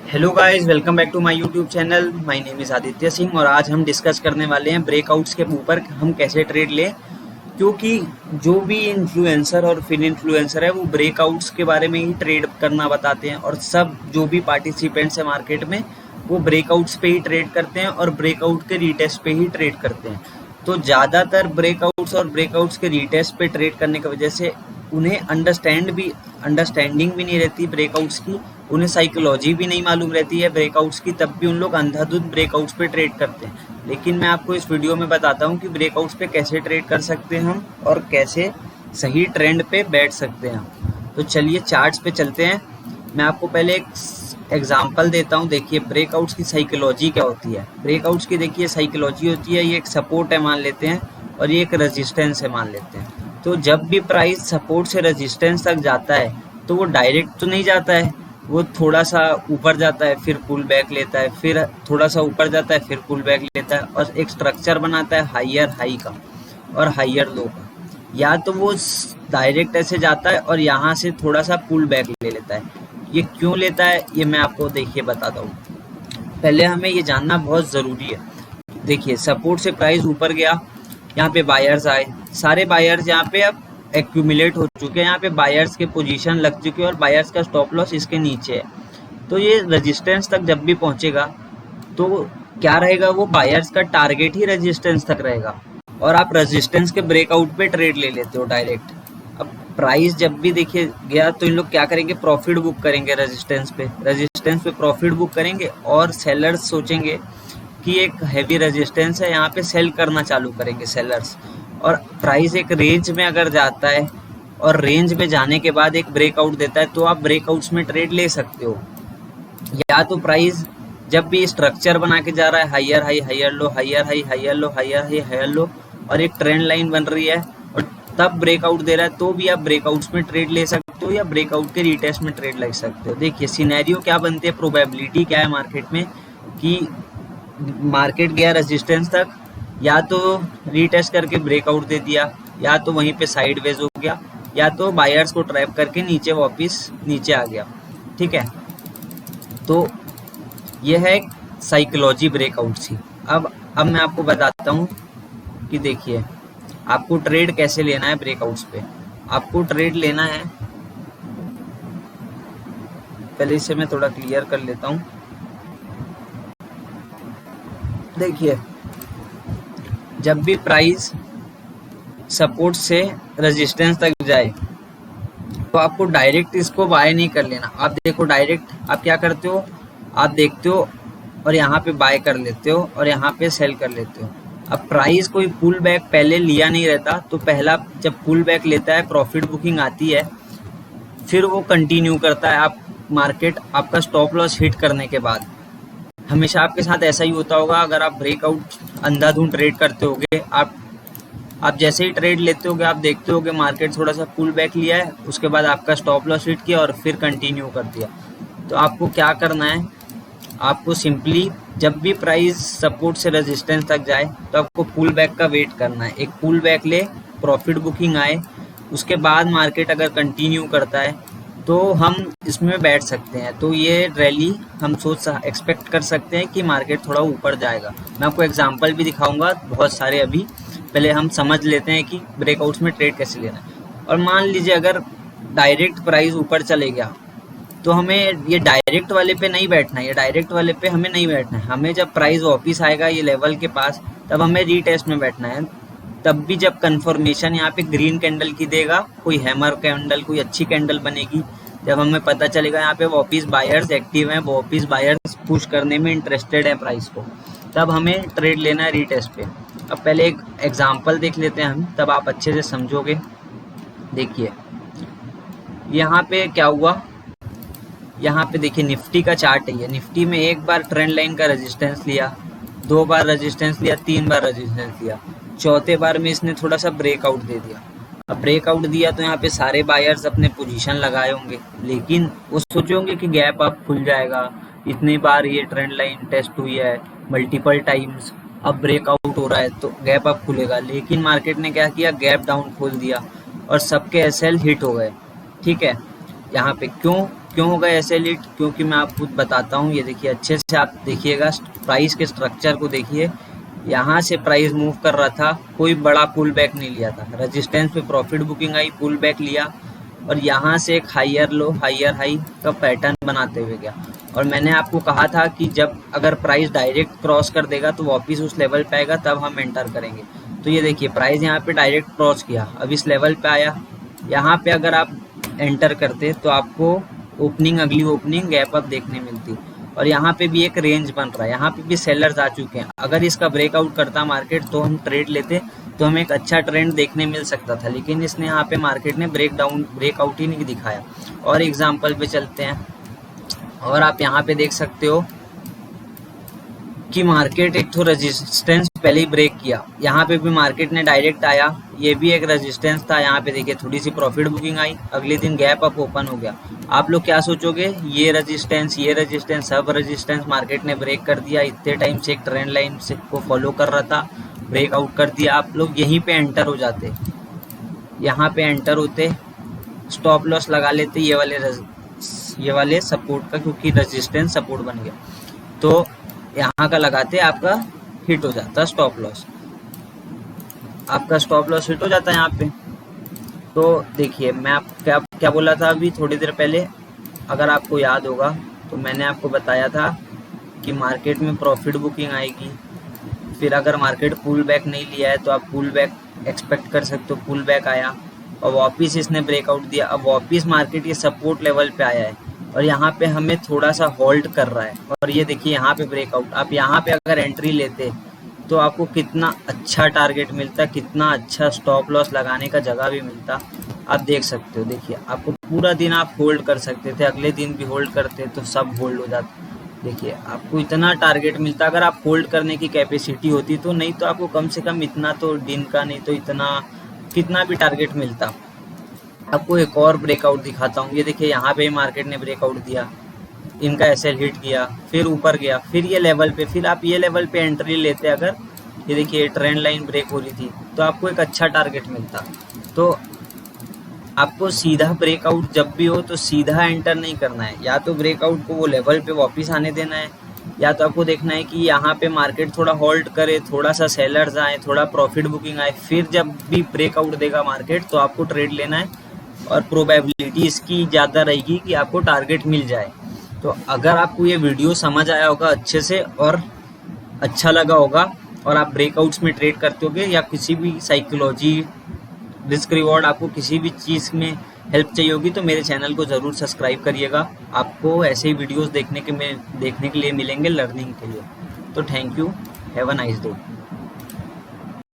Hello guys, welcome back to my YouTube channel. My name is Aditya Singh और आज हम discuss करने वाले हैं ब्रेकआउट्स के ऊपर हम कैसे ट्रेड लें। क्योंकि जो भी इन्फ्लुएंसर और फिर इन्फ्लुएंसर है वो ब्रेकआउट्स के बारे में ही ट्रेड करना बताते हैं और सब जो भी पार्टिसिपेंट्स हैं मार्केट में वो ब्रेकआउट्स पे ही ट्रेड करते हैं और ब्रेकआउट के रीटेस्ट पे ही ट्रेड करते हैं। तो ज़्यादातर ब्रेकआउट्स और ब्रेकआउट्स के रीटेस्ट पे ट्रेड करने की वजह से उन्हें अंडरस्टैंडिंग भी नहीं रहती ब्रेकआउट्स की, उन्हें साइकोलॉजी भी नहीं मालूम रहती है ब्रेकआउट्स की, तब भी उन लोग अंधाधुंध ब्रेकआउट्स पे ट्रेड करते हैं। लेकिन मैं आपको इस वीडियो में बताता हूँ कि ब्रेकआउट्स पे कैसे ट्रेड कर सकते हैं हम और कैसे सही ट्रेंड पे बैठ सकते हैं। तो चलिए चार्ट्स पे चलते हैं। मैं आपको पहले एक एग्जाम्पल देता हूँ। देखिए ब्रेकआउट्स की साइकोलॉजी क्या होती है। ब्रेकआउट्स की देखिए साइकोलॉजी होती है, ये एक सपोर्ट है मान लेते हैं और ये एक रेजिस्टेंस है मान लेते हैं। तो जब भी प्राइस सपोर्ट से रेजिस्टेंस तक जाता है तो वो डायरेक्ट तो नहीं जाता है, वो थोड़ा सा ऊपर जाता है फिर पुल बैक लेता है, फिर थोड़ा सा ऊपर जाता है फिर पुल बैक लेता है और एक स्ट्रक्चर बनाता है हाइयर हाई का और हाइयर लो का। या तो वो डायरेक्ट ऐसे जाता है और यहाँ से थोड़ा सा पुल बैक ले लेता है। ये क्यों लेता है ये मैं आपको देखिए बताता हूँ। पहले हमें ये जानना बहुत ज़रूरी है। देखिए सपोर्ट से प्राइस ऊपर गया, यहाँ पे बायर्स आए, सारे बायर्स यहाँ पे अब एक्यूमुलेट हो चुके हैं, यहाँ पे बायर्स के पोजीशन लग चुके हैं और बायर्स का स्टॉप लॉस इसके नीचे है। तो ये रेजिस्टेंस तक जब भी पहुंचेगा तो क्या रहेगा, वो बायर्स का टारगेट ही रेजिस्टेंस तक रहेगा और आप रेजिस्टेंस के ब्रेकआउट पे ट्रेड ले लेते हो डायरेक्ट। अब प्राइस जब भी देखिए गया तो इन लोग क्या करेंगे, प्रॉफिट बुक करेंगे रेजिस्टेंस पे प्रॉफिट बुक करेंगे और सेलर्स सोचेंगे कि एक हैवी रेजिस्टेंस है, यहाँ पे सेल करना चालू करेंगे सेलर्स। और प्राइस एक रेंज में अगर जाता है और रेंज में जाने के बाद एक ब्रेकआउट देता है तो आप ब्रेकआउट्स में ट्रेड ले सकते हो। या तो प्राइस जब भी स्ट्रक्चर बना के जा रहा है हाइयर हाई हाइयर लो हाइयर हाई हाइयर लो हाइयर हाई हाइयर लो और एक ट्रेंड लाइन बन रही है और तब ब्रेकआउट दे रहा है तो भी आप ब्रेकआउट्स में ट्रेड ले सकते हो या ब्रेकआउट के रीटेस्ट में ट्रेड ले सकते हो। देखिए सिनेरियो क्या बनते हैं, प्रोबेबिलिटी क्या है मार्केट में कि मार्केट गया रेजिस्टेंस तक, या तो रीटेस्ट करके ब्रेकआउट दे दिया, या तो वहीं पे साइडवेज हो गया, या तो बायर्स को ट्रैप करके नीचे वापस नीचे आ गया। ठीक है, तो यह है साइकोलॉजी ब्रेकआउट की। अब मैं आपको बताता हूँ कि देखिए आपको ट्रेड कैसे लेना है ब्रेकआउट्स पे। आपको ट्रेड लेना है, पहले इसे मैं थोड़ा क्लियर कर लेता हूँ। देखिए जब भी प्राइस सपोर्ट से रेजिस्टेंस तक जाए तो आपको डायरेक्ट इसको बाय नहीं कर लेना। आप देखो डायरेक्ट आप क्या करते हो, आप देखते हो और यहाँ पे बाय कर लेते हो और यहाँ पे सेल कर लेते हो। अब प्राइस कोई पुल बैक पहले लिया नहीं रहता तो पहला जब पुल बैक लेता है प्रॉफिट बुकिंग आती है, फिर वो कंटिन्यू करता है। आप मार्केट आपका स्टॉप लॉस हिट करने के बाद हमेशा आपके साथ ऐसा ही होता होगा। अगर आप ब्रेकआउट अंधाधुंध ट्रेड करते होगे, आप जैसे ही ट्रेड लेते होगे आप देखते होगे मार्केट थोड़ा सा पुल बैक लिया है, उसके बाद आपका स्टॉप लॉस हिट किया और फिर कंटिन्यू कर दिया। तो आपको क्या करना है, आपको सिंपली जब भी प्राइस सपोर्ट से रेजिस्टेंस तक जाए तो आपको पुल बैक का वेट करना है। एक पुल बैक ले, प्रॉफिट बुकिंग आए, उसके बाद मार्केट अगर कंटिन्यू करता है तो हम इसमें बैठ सकते हैं। तो ये रैली हम एक्सपेक्ट कर सकते हैं कि मार्केट थोड़ा ऊपर जाएगा। मैं आपको एग्जांपल भी दिखाऊंगा बहुत सारे। अभी पहले हम समझ लेते हैं कि ब्रेकआउट्स में ट्रेड कैसे लेना है। और मान लीजिए अगर डायरेक्ट प्राइस ऊपर चले गया तो हमें ये डायरेक्ट वाले पे नहीं बैठना है, ये डायरेक्ट वाले पे हमें नहीं बैठना है। हमें जब प्राइस वापस आएगा ये लेवल के पास तब हमें रीटेस्ट में बैठना है। तब भी जब कंफर्मेशन यहाँ पे ग्रीन कैंडल की देगा, कोई हैमर कैंडल, कोई अच्छी कैंडल बनेगी, जब हमें पता चलेगा यहाँ पे वापस बायर्स एक्टिव हैं, वापस बायर्स पुश करने में इंटरेस्टेड है प्राइस को, तब हमें ट्रेड लेना है रीटेस्ट पे। अब पहले एक एग्जांपल देख लेते हैं हम, तब आप अच्छे से समझोगे। देखिए यहाँ पे क्या हुआ, यहाँ पे देखिए निफ्टी का चार्ट है। निफ्टी में एक बार ट्रेंड लाइन का रेजिस्टेंस लिया, दो बार रेजिस्टेंस लिया, तीन बार रेजिस्टेंस लिया, चौथे बार में इसने थोड़ा सा ब्रेकआउट दे दिया। अब ब्रेकआउट दिया तो यहाँ पे सारे बायर्स अपने पोजीशन लगाए होंगे, लेकिन वो सोचे होंगे कि गैप अप खुल जाएगा, इतनी बार ये ट्रेंड लाइन टेस्ट हुई है मल्टीपल टाइम्स, अब ब्रेकआउट हो रहा है तो गैप अप खुलेगा। लेकिन मार्केट ने क्या किया, गैप डाउन खोल दिया और सबके एसएल हिट हो गए। ठीक है, यहाँ पे क्यों, क्यों होगा ऐसे हिट? क्योंकि मैं आपको बताता हूँ, ये देखिए अच्छे से आप देखिएगा, प्राइस के स्ट्रक्चर को देखिए। यहाँ से प्राइस मूव कर रहा था, कोई बड़ा पुल बैक नहीं लिया था, रेजिस्टेंस पे प्रॉफिट बुकिंग आई, पुल बैक लिया और यहाँ से एक हायर लो हायर हाई का पैटर्न बनाते हुए गया। और मैंने आपको कहा था कि जब अगर प्राइस डायरेक्ट क्रॉस कर देगा तो वापस उस लेवल पे आएगा, तब हम एंटर करेंगे। तो ये देखिए प्राइस यहाँ पे डायरेक्ट क्रॉस किया, अब इस लेवल पे आया, यहाँ पे अगर आप एंटर करते तो आपको ओपनिंग, अगली ओपनिंग गैप अप देखने मिलती और यहाँ पे भी एक रेंज बन रहा है, यहाँ पे भी सेलर्स आ चुके हैं। अगर इसका ब्रेकआउट करता मार्केट तो हम ट्रेड लेते, तो हमें एक अच्छा ट्रेंड देखने मिल सकता था, लेकिन इसने यहाँ पे मार्केट ने ब्रेकआउट ही नहीं दिखाया। और एग्जांपल पे चलते हैं और आप यहाँ पे देख सकते हो कि मार्केट एक तो रेजिस्टेंस पहले ही ब्रेक किया, यहाँ पे भी मार्केट ने डायरेक्ट आया, ये भी एक रेजिस्टेंस था, यहाँ पे देखिए थोड़ी सी प्रॉफिट बुकिंग आई, अगले दिन गैप अप ओपन हो गया। आप लोग क्या सोचोगे, ये रेजिस्टेंस सब रेजिस्टेंस मार्केट ने ब्रेक कर दिया, इतने टाइम से एक ट्रेंड लाइन से को फॉलो कर रहा था, ब्रेकआउट कर दिया, आप लोग यहीं पे एंटर हो जाते, यहाँ पे एंटर होते, स्टॉप लॉस लगा लेते ये वाले सपोर्ट का, क्योंकि रेजिस्टेंस सपोर्ट बन गया, तो यहाँ का लगाते आपका हिट हो जाता स्टॉप लॉस, आपका स्टॉप लॉस हिट हो जाता है यहाँ पे। तो देखिए मैं आप क्या बोला था अभी थोड़ी देर पहले, अगर आपको याद होगा तो मैंने आपको बताया था कि मार्केट में प्रॉफिट बुकिंग आएगी, फिर अगर मार्केट पुल बैक नहीं लिया है तो आप पुल बैक एक्सपेक्ट कर सकते हो, पुल बैक आया और वापस इसने ब्रेकआउट दिया, अब वापस मार्केट ये सपोर्ट लेवल पे आया है और यहाँ पे हमें थोड़ा सा होल्ड कर रहा है और ये देखिए यहाँ पे ब्रेकआउट। आप यहाँ पे अगर एंट्री लेते तो आपको कितना अच्छा टारगेट मिलता, कितना अच्छा स्टॉप लॉस लगाने का जगह भी मिलता, आप देख सकते हो। देखिए आपको पूरा दिन आप होल्ड कर सकते थे, अगले दिन भी होल्ड करते तो सब होल्ड हो जाता। देखिए आपको इतना टारगेट मिलता, अगर आप होल्ड करने की कैपेसिटी होती तो, नहीं तो आपको कम से कम इतना तो दिन का, नहीं तो इतना कितना भी टारगेट मिलता। आपको एक और ब्रेकआउट दिखाता हूँ, ये देखिए यहाँ पे मार्केट ने ब्रेकआउट दिया, इनका एसएल हिट किया, फिर ऊपर गया, फिर ये लेवल पे, फिर आप ये लेवल पे एंट्री लेते, अगर ये देखिए ट्रेंड लाइन ब्रेक हो रही थी तो आपको एक अच्छा टारगेट मिलता। तो आपको सीधा ब्रेकआउट जब भी हो तो सीधा एंटर नहीं करना है, या तो ब्रेकआउट को वो लेवल पे वापस आने देना है, या तो आपको देखना है कि यहाँ पे मार्केट थोड़ा होल्ड करे, थोड़ा सा सेलर्स आए, थोड़ा प्रॉफिट बुकिंग आए, फिर जब भी ब्रेकआउट देगा मार्केट तो आपको ट्रेड लेना है और प्रोबेबिलिटी इसकी ज़्यादा रहेगी कि आपको टारगेट मिल जाए। तो अगर आपको ये वीडियो समझ आया होगा अच्छे से और अच्छा लगा होगा और आप ब्रेकआउट्स में ट्रेड करते होगे, या किसी भी साइकोलॉजी, रिस्क रिवॉर्ड, आपको किसी भी चीज़ में हेल्प चाहिए होगी तो मेरे चैनल को ज़रूर सब्सक्राइब करिएगा। आपको ऐसे ही वीडियोस देखने के लिए मिलेंगे लर्निंग के लिए। तो thank you, have a nice day.